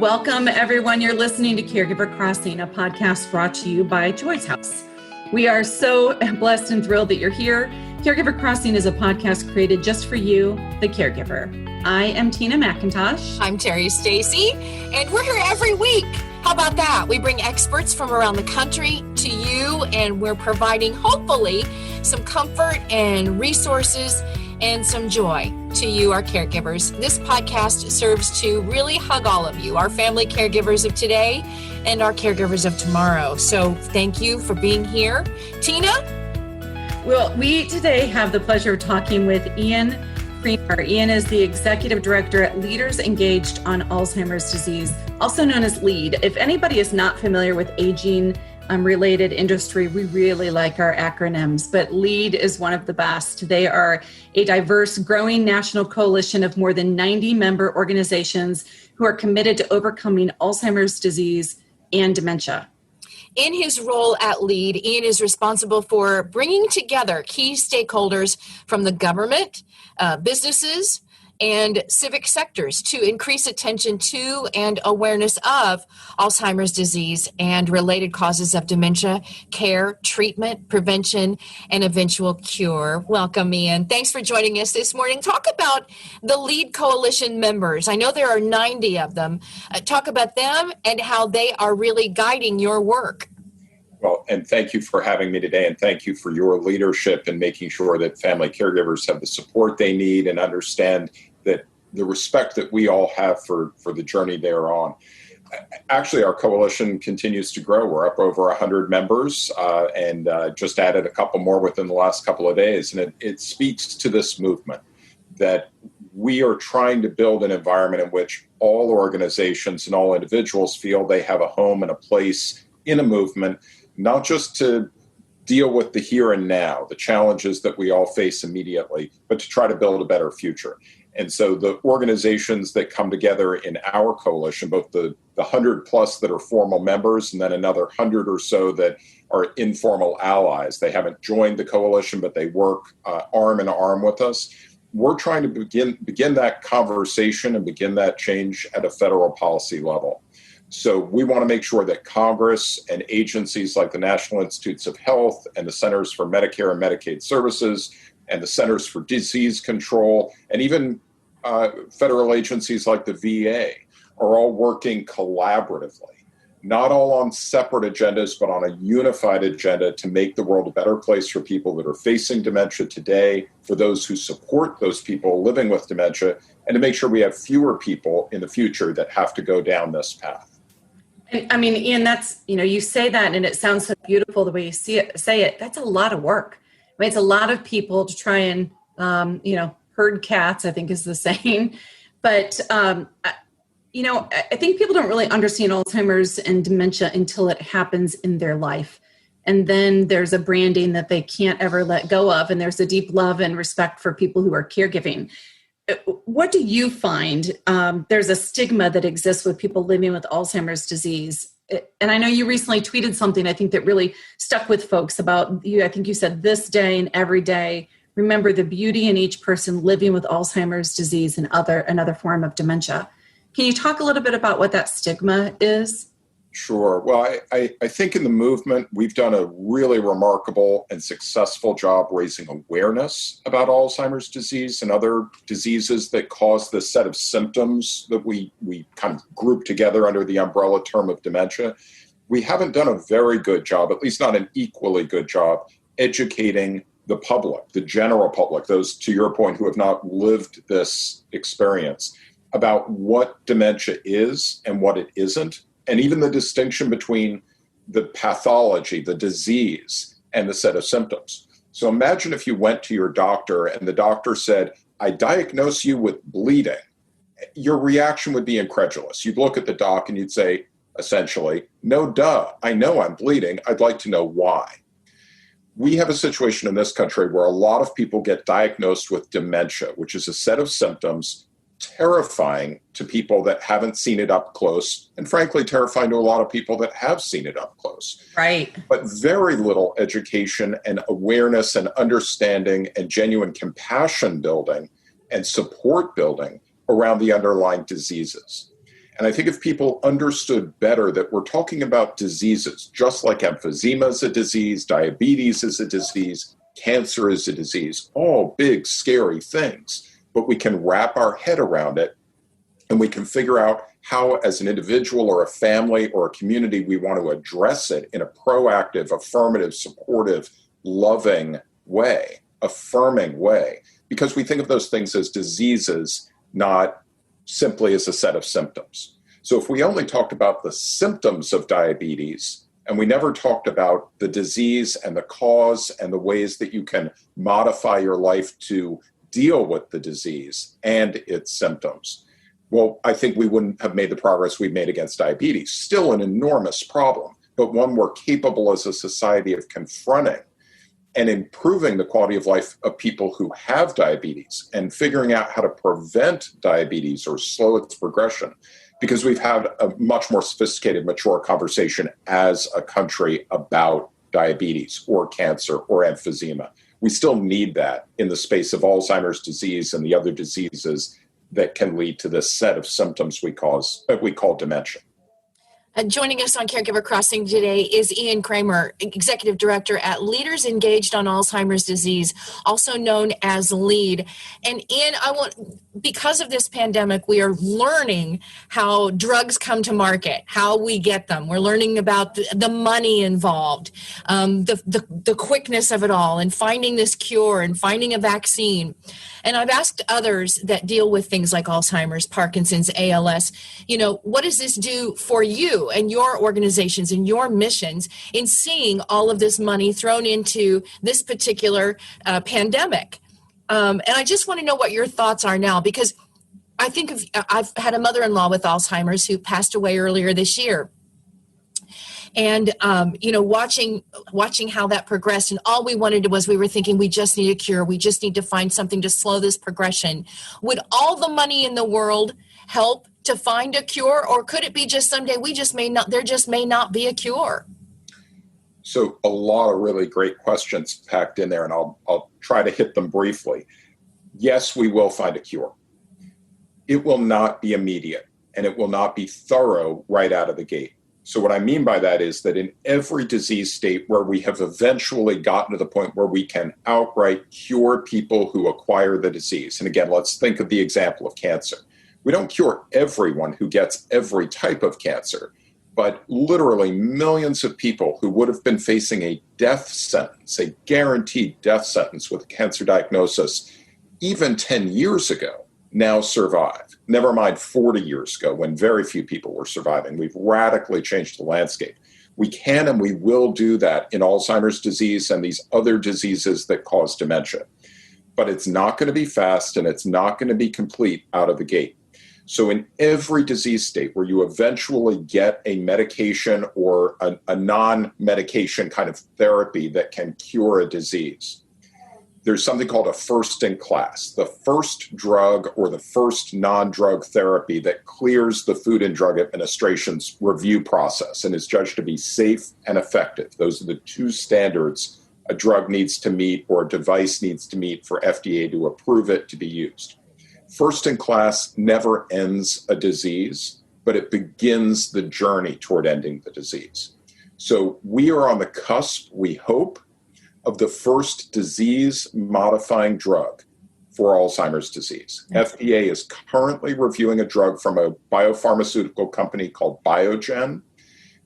Welcome, everyone. You're listening to Caregiver Crossing, a podcast brought to you by Joy's House. We are so blessed and thrilled that you're here. Caregiver Crossing is a podcast created just for you, the caregiver. I am Tina McIntosh. I'm Terry Stacy, and we're here every week. How about that? We bring experts from around the country to you, and we're providing, hopefully, some comfort and resources and some joy to you, our caregivers. This podcast serves to really hug all of you, our family caregivers of today and our caregivers of tomorrow. So thank you for being here. Tina? Well, we today have the pleasure of talking with Ian Kremer. Ian is the Executive Director at Leaders Engaged on Alzheimer's Disease, also known as LEAD. If anybody is not familiar with aging related industry, we really like our acronyms, but LEAD is one of the best. They are a diverse, growing national coalition of more than 90 member organizations who are committed to overcoming Alzheimer's disease and dementia. In his role at LEAD, Ian is responsible for bringing together key stakeholders from the government, businesses, and civic sectors to increase attention to and awareness of Alzheimer's disease and related causes of dementia, care, treatment, prevention, and eventual cure. Welcome, Ian. Thanks for joining us this morning. Talk about the LEAD Coalition members. I know there are 90 of them. Talk about them and how they are really guiding your work. Well, and thank you for having me today, and thank you for your leadership in making sure that family caregivers have the support they need and understand that the respect that we all have for the journey they're on. Actually, our coalition continues to grow. We're up over 100 members and just added a couple more within the last couple of days. And it speaks to this movement that we are trying to build an environment in which all organizations and all individuals feel they have a home and a place in a movement, not just to deal with the here and now, the challenges that we all face immediately, but to try to build a better future. And so the organizations that come together in our coalition, both the 100 plus that are formal members and then another 100 or so that are informal allies, they haven't joined the coalition, but they work arm in arm with us. We're trying to begin that conversation and begin that change at a federal policy level. So we want to make sure that Congress and agencies like the National Institutes of Health and the Centers for Medicare and Medicaid Services and the Centers for Disease Control and even federal agencies like the VA are all working collaboratively, not all on separate agendas, but on a unified agenda to make the world a better place for people that are facing dementia today, for those who support those people living with dementia, and to make sure we have fewer people in the future that have to go down this path. I mean, Ian, that's, you say that and it sounds so beautiful the way you say it. That's a lot of work. I mean, it's a lot of people to try and, herd cats, I think is the saying. But, I think people don't really understand Alzheimer's and dementia until it happens in their life. And then there's a branding that they can't ever let go of. And there's a deep love and respect for people who are caregiving. What do you find? There's a stigma that exists with people living with Alzheimer's disease. And I know you recently tweeted something I think that really stuck with folks about you. I think you said this day and every day, remember the beauty in each person living with Alzheimer's disease and another form of dementia. Can you talk a little bit about what that stigma is? Sure. Well, I think in the movement, we've done a really remarkable and successful job raising awareness about Alzheimer's disease and other diseases that cause this set of symptoms that we kind of group together under the umbrella term of dementia. We haven't done a very good job, at least not an equally good job, educating the public, the general public, those, to your point, who have not lived this experience, about what dementia is and what it isn't. And even the distinction between the pathology, the disease, and the set of symptoms. So imagine if you went to your doctor and the doctor said, I diagnose you with bleeding. Your reaction would be incredulous. You'd look at the doc and you'd say, essentially, no duh, I know I'm bleeding. I'd like to know why. We have a situation in this country where a lot of people get diagnosed with dementia, which is a set of symptoms terrifying to people that haven't seen it up close, and frankly, terrifying to a lot of people that have seen it up close. Right. But very little education and awareness and understanding and genuine compassion building and support building around the underlying diseases. And I think if people understood better that we're talking about diseases, just like emphysema is a disease, diabetes is a disease, cancer is a disease, all big, scary things, but we can wrap our head around it and we can figure out how, as an individual or a family or a community, we want to address it in a proactive, affirmative, supportive, loving way, affirming way, because we think of those things as diseases, not simply as a set of symptoms. So if we only talked about the symptoms of diabetes and we never talked about the disease and the cause and the ways that you can modify your life to deal with the disease and its symptoms, well, I think we wouldn't have made the progress we've made against diabetes. Still an enormous problem, but one we're capable as a society of confronting and improving the quality of life of people who have diabetes and figuring out how to prevent diabetes or slow its progression, because we've had a much more sophisticated, mature conversation as a country about diabetes or cancer or emphysema. We still need that in the space of Alzheimer's disease and the other diseases that can lead to this set of symptoms we call dementia. Joining us on Caregiver Crossing today is Ian Kremer, Executive Director at Leaders Engaged on Alzheimer's Disease, also known as LEAD. And Ian, because of this pandemic, we are learning how drugs come to market, how we get them. We're learning about the money involved, the quickness of it all, and finding this cure and finding a vaccine. And I've asked others that deal with things like Alzheimer's, Parkinson's, ALS, what does this do for you and your organizations and your missions in seeing all of this money thrown into this particular pandemic? And I just want to know what your thoughts are now, because I've had a mother-in-law with Alzheimer's who passed away earlier this year. And, watching how that progressed, and all we wanted was, we were thinking, we just need a cure. We just need to find something to slow this progression. Would all the money in the world help to find a cure, or could it be just someday there just may not be a cure? So a lot of really great questions packed in there, and I'll try to hit them briefly. Yes, we will find a cure. It will not be immediate, and it will not be thorough right out of the gate. So what I mean by that is that in every disease state where we have eventually gotten to the point where we can outright cure people who acquire the disease, and again, let's think of the example of cancer. We don't cure everyone who gets every type of cancer, but literally millions of people who would have been facing a death sentence, a guaranteed death sentence with a cancer diagnosis, even 10 years ago, now survive. Never mind 40 years ago when very few people were surviving. We've radically changed the landscape. We can and we will do that in Alzheimer's disease and these other diseases that cause dementia. But it's not going to be fast and it's not going to be complete out of the gate. So in every disease state where you eventually get a medication or a non-medication kind of therapy that can cure a disease, there's something called a first-in-class, the first drug or the first non-drug therapy that clears the Food and Drug Administration's review process and is judged to be safe and effective. Those are the two standards a drug needs to meet or a device needs to meet for FDA to approve it to be used. First-in-class never ends a disease, but it begins the journey toward ending the disease. So we are on the cusp, we hope, of the first disease-modifying drug for Alzheimer's disease. FDA is currently reviewing a drug from a biopharmaceutical company called Biogen.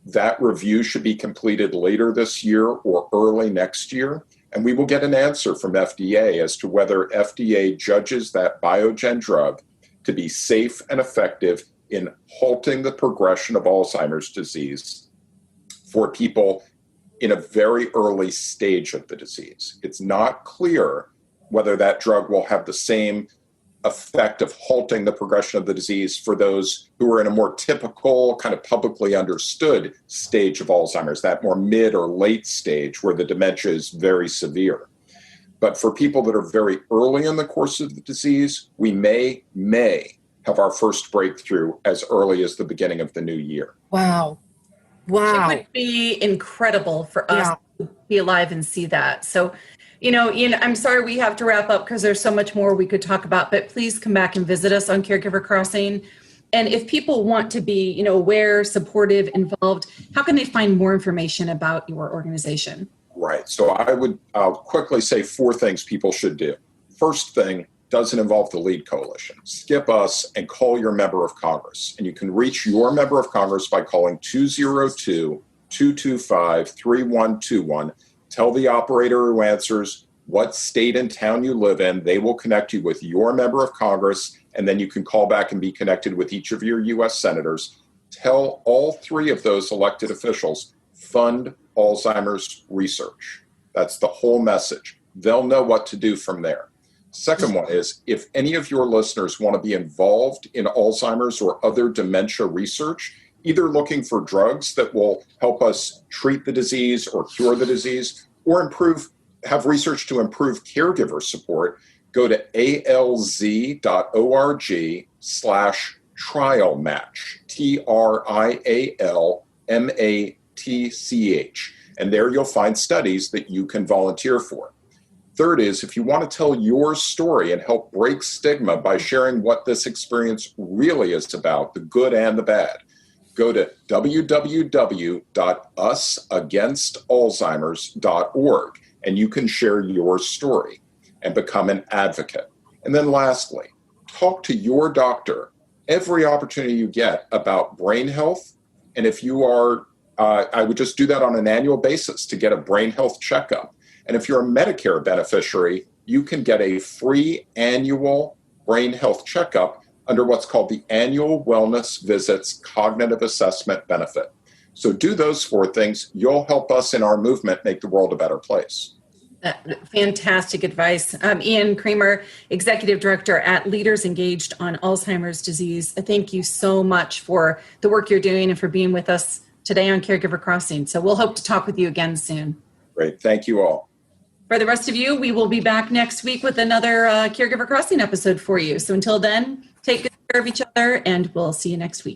That review should be completed later this year or early next year, and we will get an answer from FDA as to whether FDA judges that Biogen drug to be safe and effective in halting the progression of Alzheimer's disease for people in a very early stage of the disease. It's not clear whether that drug will have the same effect of halting the progression of the disease for those who are in a more typical, kind of publicly understood stage of Alzheimer's, that more mid or late stage where the dementia is very severe. But for people that are very early in the course of the disease, we may have our first breakthrough as early as the beginning of the new year. Wow. It would be incredible for us to be alive and see that. So, Ian, I'm sorry we have to wrap up because there's so much more we could talk about, but please come back and visit us on Caregiver Crossing. And if people want to be, aware, supportive, involved, how can they find more information about your organization? Right. So I'll quickly say 4 things people should do. First thing, doesn't involve the LEAD Coalition. Skip us and call your member of Congress. And you can reach your member of Congress by calling 202-225-3121. Tell the operator who answers what state and town you live in. They will connect you with your member of Congress, and then you can call back and be connected with each of your U.S. senators. Tell all 3 of those elected officials, fund Alzheimer's research. That's the whole message. They'll know what to do from there. Second one is, if any of your listeners want to be involved in Alzheimer's or other dementia research, either looking for drugs that will help us treat the disease or cure the disease, or have research to improve caregiver support, go to alz.org/trial match, TRIALMATCH. And there you'll find studies that you can volunteer for. Third is, if you want to tell your story and help break stigma by sharing what this experience really is about, the good and the bad, go to www.usagainstalzheimers.org, and you can share your story and become an advocate. And then lastly, talk to your doctor every opportunity you get about brain health. And if you are, I would just do that on an annual basis to get a brain health checkup. And if you're a Medicare beneficiary, you can get a free annual brain health checkup under what's called the Annual Wellness Visits Cognitive Assessment Benefit. So do those 4 things. You'll help us in our movement make the world a better place. Fantastic advice. Ian Kremer, Executive Director at Leaders Engaged on Alzheimer's Disease. Thank you so much for the work you're doing and for being with us today on Caregiver Crossing. So we'll hope to talk with you again soon. Great. Thank you all. For the rest of you, we will be back next week with another Caregiver Crossing episode for you. So until then, take good care of each other, and we'll see you next week.